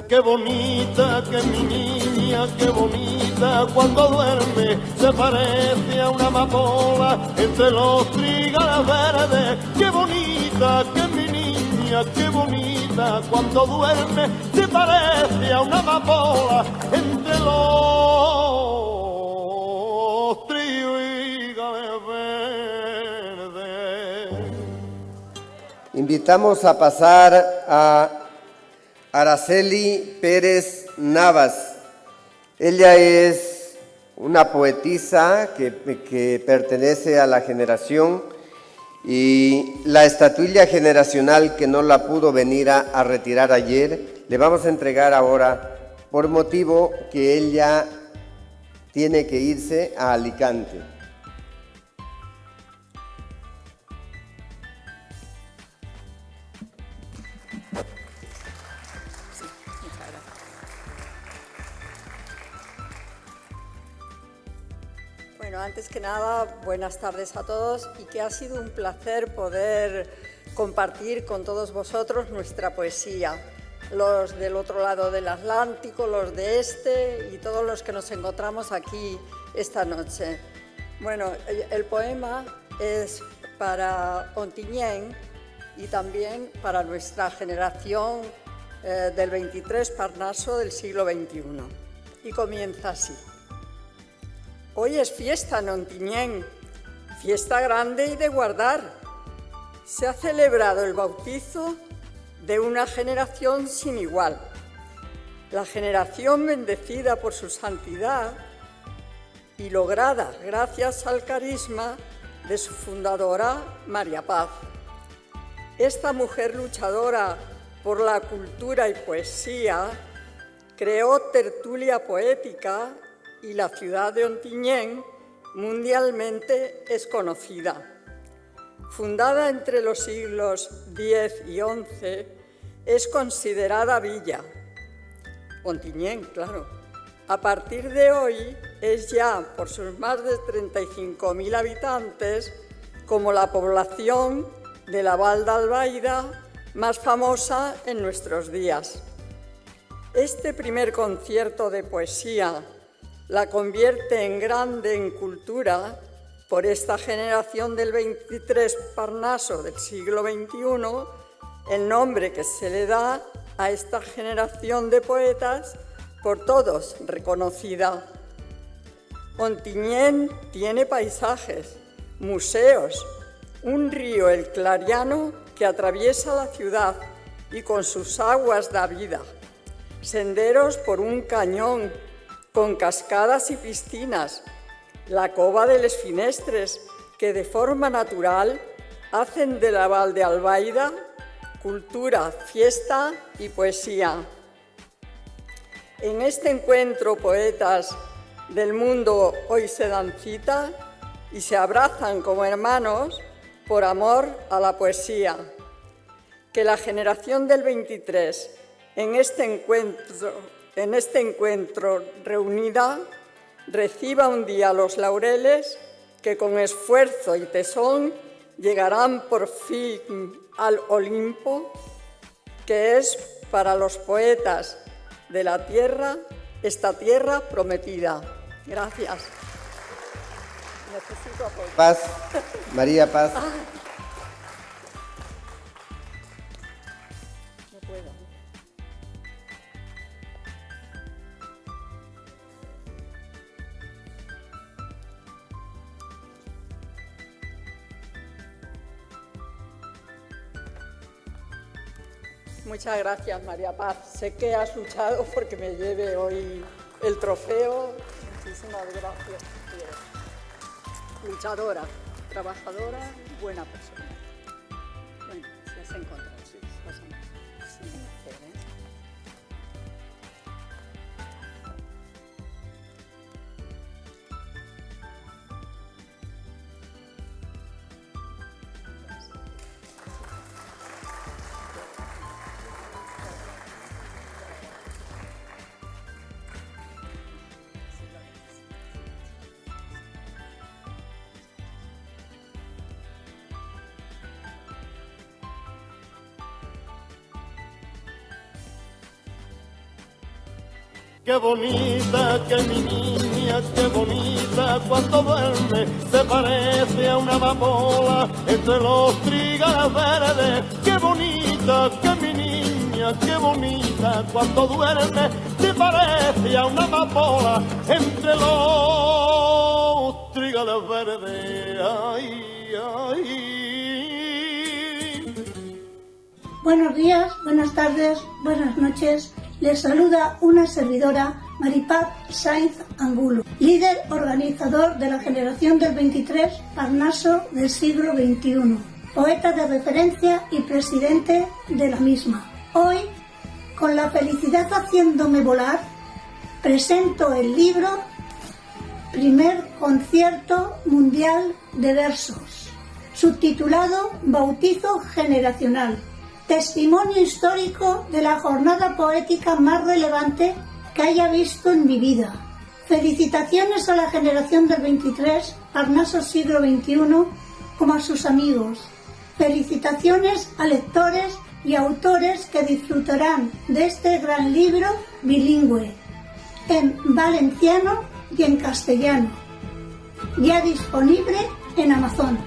Qué bonita que mi niña, qué bonita cuando duerme, se parece a una amapola entre los trigales verdes. Qué bonita que mi niña, qué bonita cuando duerme, se parece a una amapola entre los trigales verdes. Invitamos a pasar a Araceli Pérez Navas. Ella es una poetisa que pertenece a la generación y la estatuilla generacional que no la pudo venir a retirar ayer, le vamos a entregar ahora por motivo que ella tiene que irse a Alicante. Bueno, antes que nada, buenas tardes a todos y que ha sido un placer poder compartir con todos vosotros nuestra poesía, los del otro lado del Atlántico, los de este y todos los que nos encontramos aquí esta noche. Bueno, el poema es para Ontinyent y también para nuestra generación del 23 Parnaso del siglo XXI. Y comienza así. Hoy es fiesta en Ontinyent, fiesta grande y de guardar. Se ha celebrado el bautizo de una generación sin igual. La generación bendecida por su santidad y lograda gracias al carisma de su fundadora, María Paz. Esta mujer luchadora por la cultura y poesía creó tertulia poética y la ciudad de Ontinyent mundialmente es conocida. Fundada entre los siglos X y XI, es considerada villa. Ontinyent, claro. A partir de hoy es ya, por sus más de 35.000 habitantes, como la población de la Val d'Albaida más famosa en nuestros días. Este primer concierto de poesía la convierte en grande en cultura por esta generación del 23 Parnaso del siglo XXI, el nombre que se le da a esta generación de poetas por todos reconocida. Ontinyent tiene paisajes, museos, un río, el Clariano, que atraviesa la ciudad y con sus aguas da vida, senderos por un cañón con cascadas y piscinas, la cova de les Finestres, que de forma natural hacen de la Val de Albaida cultura, fiesta y poesía. En este encuentro, poetas del mundo hoy se dan cita y se abrazan como hermanos por amor a la poesía. Que la generación del 23 en este encuentro reunida reciba un día los laureles que con esfuerzo y tesón llegarán por fin al Olimpo, que es para los poetas de la tierra, esta tierra prometida. Gracias. Necesito apoyo. Paz, María Paz. No puedo. Muchas gracias, María Paz. Sé que has luchado porque me lleve hoy el trofeo. Muchísimas gracias. Luchadora, trabajadora, buena persona. Bueno, se has encontrado, sí, sin hacer, ¿eh? Qué bonita que mi niña, qué bonita cuando duerme, se parece a una amapola entre los trígalas verdes. Qué bonita que mi niña, qué bonita cuando duerme, se parece a una amapola entre los trígalas verdes. Ay, ay. Buenos días, buenas tardes, buenas noches. Les saluda una servidora, Maripaz Sainz Angulo, líder organizador de la generación del 23 Parnaso del siglo XXI, poeta de referencia y presidente de la misma. Hoy, con la felicidad haciéndome volar, presento el libro Primer Concierto Mundial de Versos, subtitulado Bautizo Generacional. Testimonio histórico de la jornada poética más relevante que haya visto en mi vida. Felicitaciones a la generación del 23, Parnaso siglo XXI, como a sus amigos. Felicitaciones a lectores y autores que disfrutarán de este gran libro bilingüe, en valenciano y en castellano, ya disponible en Amazon.